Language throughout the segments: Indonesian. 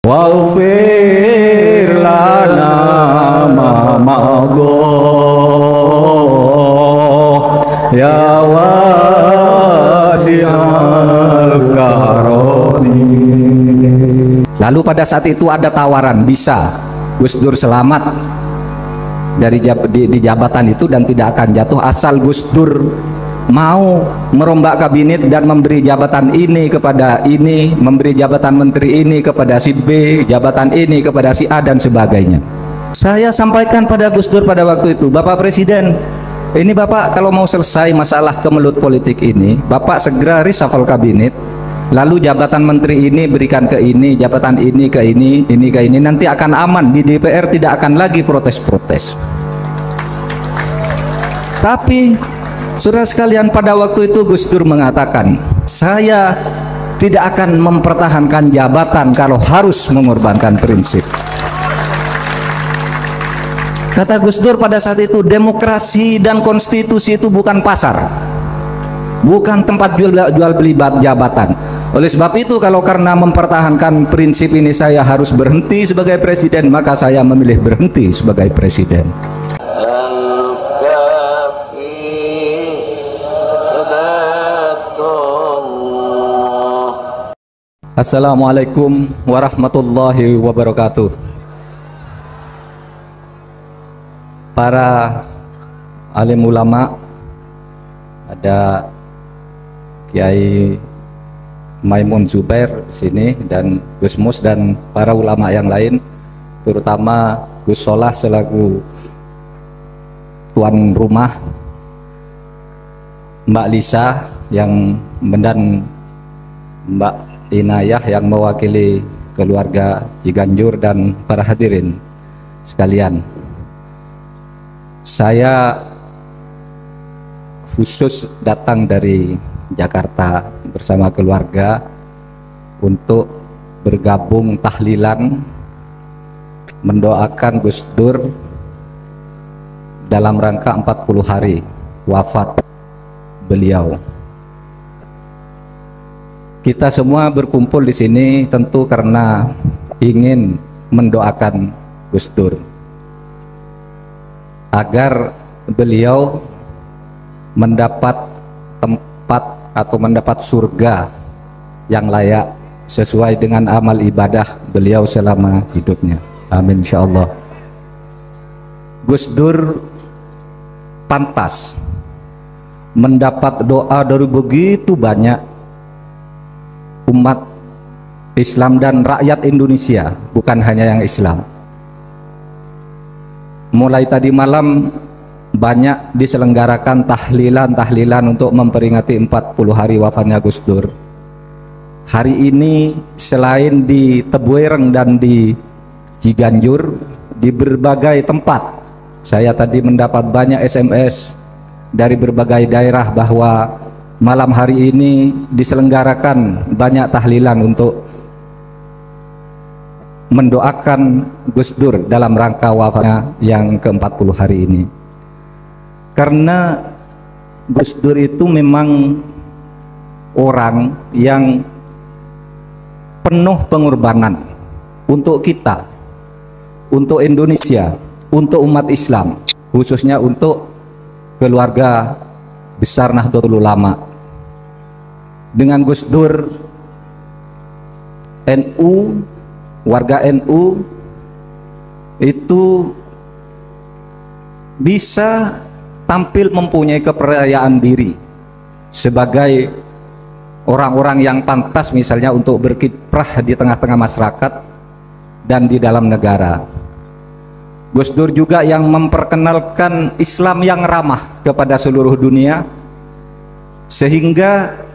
Waghfir lana ma madha ya wasi'al karami. Lalu pada saat itu ada tawaran, bisa Gus Dur selamat dari di jabatan itu dan tidak akan jatuh asal Gus Dur mau merombak kabinet dan memberi jabatan ini kepada ini, memberi jabatan menteri ini kepada si B, jabatan ini kepada si A dan sebagainya. Saya sampaikan pada Gus Dur pada waktu itu, Bapak Presiden, ini Bapak kalau mau selesai masalah kemelut politik ini, Bapak segera reshuffle kabinet, lalu jabatan menteri ini berikan ke ini, jabatan ini ke ini ke ini, nanti akan aman, di DPR tidak akan lagi protes-protes. Tapi saudara sekalian, pada waktu itu Gus Dur mengatakan, saya tidak akan mempertahankan jabatan kalau harus mengorbankan prinsip. Kata Gus Dur pada saat itu, demokrasi dan konstitusi itu bukan pasar, bukan tempat jual beli jabatan. Oleh sebab itu, kalau karena mempertahankan prinsip ini saya harus berhenti sebagai presiden, maka saya memilih berhenti sebagai presiden. Assalamualaikum warahmatullahi wabarakatuh. Para alim ulama, ada Kiai Maimun Zubair di sini dan Gus Mus dan para ulama yang lain, terutama Gus Solah selaku tuan rumah, Mbak Lisa yang dan Mbak Inayah yang mewakili keluarga Ciganjur dan para hadirin sekalian. Saya khusus datang dari Jakarta bersama keluarga untuk bergabung tahlilan mendoakan Gus Dur dalam rangka 40 hari wafat beliau. Kita semua berkumpul di sini tentu karena ingin mendoakan Gus Dur agar beliau mendapat tempat atau mendapat surga yang layak sesuai dengan amal ibadah beliau selama hidupnya. Amin insyaallah. Gus Dur pantas mendapat doa dari begitu banyak umat Islam dan rakyat Indonesia, bukan hanya yang Islam. Mulai tadi malam banyak diselenggarakan tahlilan untuk memperingati 40 hari wafatnya Gus Dur. Hari ini selain di Tebuireng dan di Ciganjur, di berbagai tempat saya tadi mendapat banyak SMS dari berbagai daerah bahwa malam hari ini diselenggarakan banyak tahlilan untuk mendoakan Gus Dur dalam rangka wafatnya yang ke-40 hari ini. Karena Gus Dur itu memang orang yang penuh pengorbanan untuk kita, untuk Indonesia, untuk umat Islam, khususnya untuk keluarga besar Nahdlatul Ulama. Dengan Gus Dur, NU, warga NU itu bisa tampil mempunyai kepercayaan diri sebagai orang-orang yang pantas misalnya untuk berkiprah di tengah-tengah masyarakat dan di dalam negara. Gus Dur juga yang memperkenalkan Islam yang ramah kepada seluruh dunia, sehingga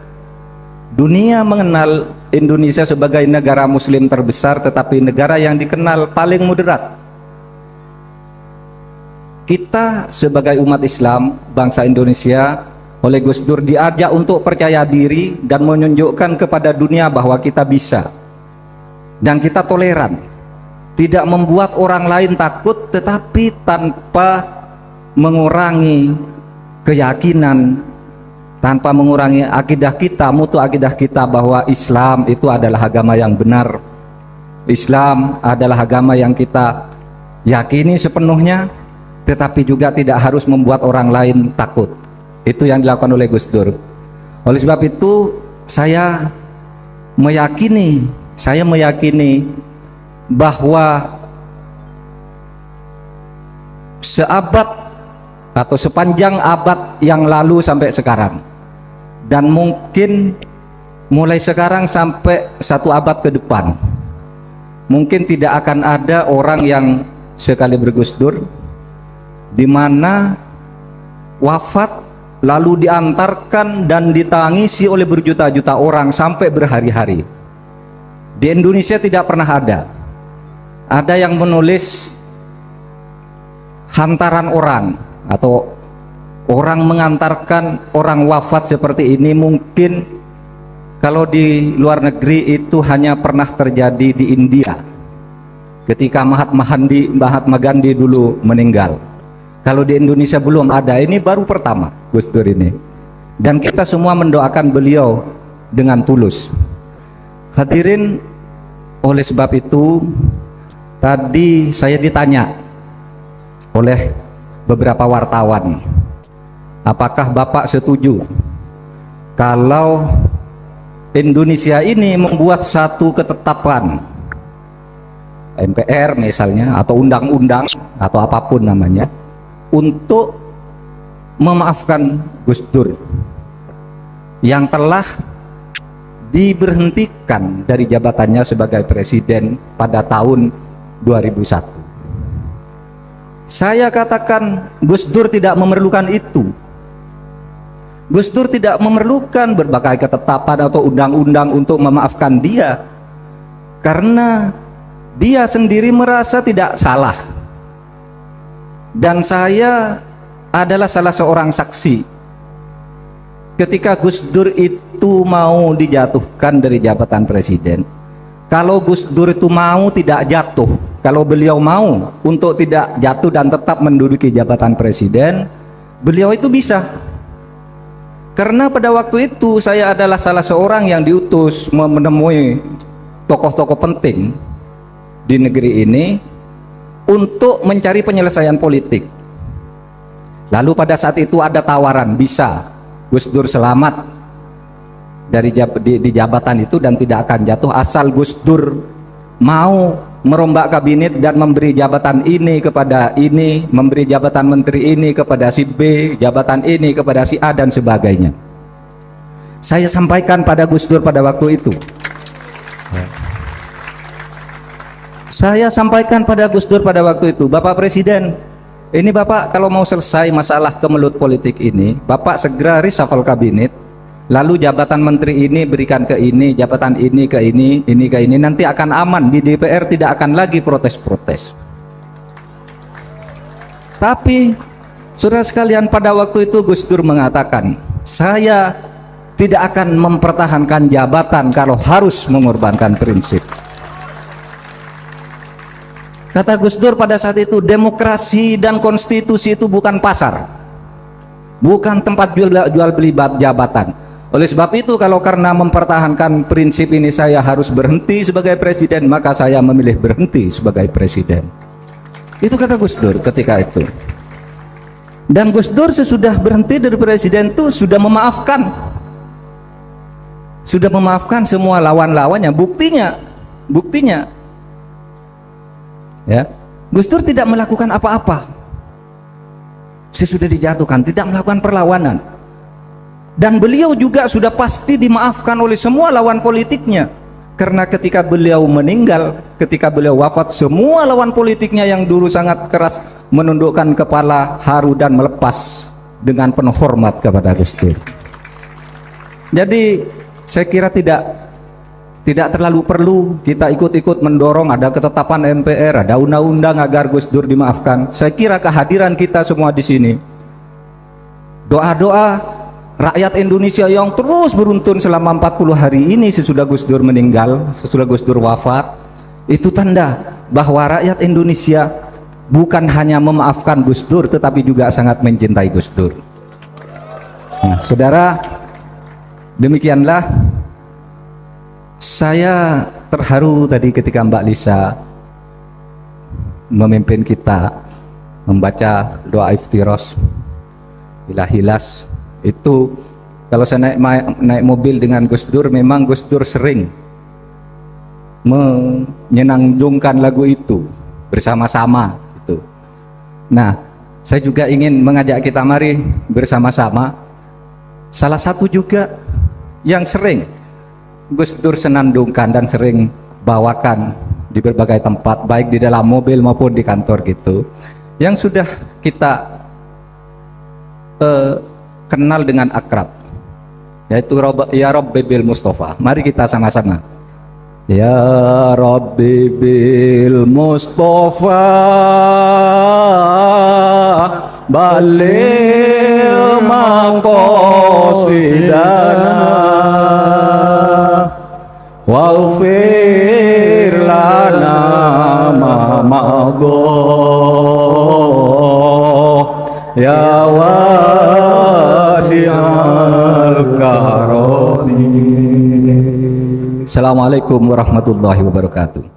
dunia mengenal Indonesia sebagai negara muslim terbesar, tetapi negara yang dikenal paling moderat. Kita sebagai umat Islam, bangsa Indonesia, oleh Gus Dur diajak untuk percaya diri dan menunjukkan kepada dunia bahwa kita bisa dan kita toleran, tidak membuat orang lain takut, tetapi tanpa mengurangi keyakinan, tanpa mengurangi akidah kita, mutu akidah kita bahwa Islam itu adalah agama yang benar, Islam adalah agama yang kita yakini sepenuhnya, tetapi juga tidak harus membuat orang lain takut. Itu yang dilakukan oleh Gus Dur. Oleh sebab itu saya meyakini bahwa seabad atau sepanjang abad yang lalu sampai sekarang, dan mungkin mulai sekarang sampai 1 abad ke depan, mungkin tidak akan ada orang yang sekali bergus Dur di mana wafat lalu diantarkan dan ditangisi oleh berjuta-juta orang sampai berhari-hari. Di Indonesia tidak pernah ada. Ada yang menulis hantaran orang atau orang mengantarkan orang wafat seperti ini. Mungkin kalau di luar negeri itu hanya pernah terjadi di India ketika Mahatma Gandhi dulu meninggal. Kalau di Indonesia belum ada, ini baru pertama Gus Dur ini. Dan kita semua mendoakan beliau dengan tulus. Hadirin, oleh sebab itu tadi saya ditanya oleh beberapa wartawan, apakah Bapak setuju kalau Indonesia ini membuat satu ketetapan MPR misalnya, atau undang-undang atau apapun namanya, untuk memaafkan Gus Dur yang telah diberhentikan dari jabatannya sebagai presiden pada tahun 2001. Saya katakan Gus Dur tidak memerlukan itu. Gus Dur tidak memerlukan berbagai ketetapan atau undang-undang untuk memaafkan dia, karena dia sendiri merasa tidak salah. Dan saya adalah salah seorang saksi ketika Gus Dur itu mau dijatuhkan dari jabatan presiden. Kalau Gus Dur itu mau tidak jatuh, kalau beliau mau untuk tidak jatuh dan tetap menduduki jabatan presiden, beliau itu bisa. Karena pada waktu itu saya adalah salah seorang yang diutus menemui tokoh-tokoh penting di negeri ini untuk mencari penyelesaian politik. Lalu pada saat itu ada tawaran, bisa Gus Dur selamat dari di jabatan itu dan tidak akan jatuh asal Gus Dur mau merombak kabinet dan memberi jabatan ini kepada ini, memberi jabatan menteri ini kepada si B, jabatan ini kepada si A, dan sebagainya. Saya sampaikan pada Gus Dur pada waktu itu. Saya sampaikan pada Gus Dur pada waktu itu, Bapak Presiden, ini Bapak kalau mau selesai masalah kemelut politik ini, Bapak segera reshuffle kabinet, lalu jabatan menteri ini berikan ke ini, jabatan ini ke ini ke ini, nanti akan aman, di DPR tidak akan lagi protes-protes. Tapi saudara sekalian, pada waktu itu Gus Dur mengatakan, saya tidak akan mempertahankan jabatan kalau harus mengorbankan prinsip. Kata Gus Dur pada saat itu, demokrasi dan konstitusi itu bukan pasar, bukan tempat jual beli jabatan. Oleh sebab itu, kalau karena mempertahankan prinsip ini saya harus berhenti sebagai presiden, maka saya memilih berhenti sebagai presiden. Itu kata Gus Dur ketika itu. Dan Gus Dur sesudah berhenti dari presiden itu sudah memaafkan semua lawan-lawannya. Buktinya ya, Gus Dur tidak melakukan apa-apa sesudah dijatuhkan, tidak melakukan perlawanan. Dan beliau juga sudah pasti dimaafkan oleh semua lawan politiknya, karena ketika beliau meninggal, ketika beliau wafat, semua lawan politiknya yang dulu sangat keras menundukkan kepala, haru dan melepas dengan penuh hormat kepada Gus Dur. Jadi saya kira tidak terlalu perlu kita ikut-ikut mendorong ada ketetapan MPR, ada undang-undang agar Gus Dur dimaafkan. Saya kira kehadiran kita semua di sini, doa-doa rakyat Indonesia yang terus beruntun selama 40 hari ini sesudah Gus Dur meninggal, sesudah Gus Dur wafat, itu tanda bahwa rakyat Indonesia bukan hanya memaafkan Gus Dur, tetapi juga sangat mencintai Gus Dur. Nah, saudara, demikianlah saya terharu tadi ketika Mbak Lisa memimpin kita membaca doa iftiros ilahilas. Itu kalau saya naik mobil dengan Gus Dur, memang Gus Dur sering menyenandungkan lagu itu bersama-sama itu. Nah, saya juga ingin mengajak kita mari bersama-sama. Salah satu juga yang sering Gus Dur senandungkan dan sering bawakan di berbagai tempat, baik di dalam mobil maupun di kantor gitu, yang sudah kita kenal dengan akrab, yaitu Ya Rabbi bil Mustafa. Mari kita sama-sama. Ya Rabbi bil Mustafa baligh maqasidana waghfir lana ma madha ya wasi'al karami. Assalamualaikum warahmatullahi wabarakatuh.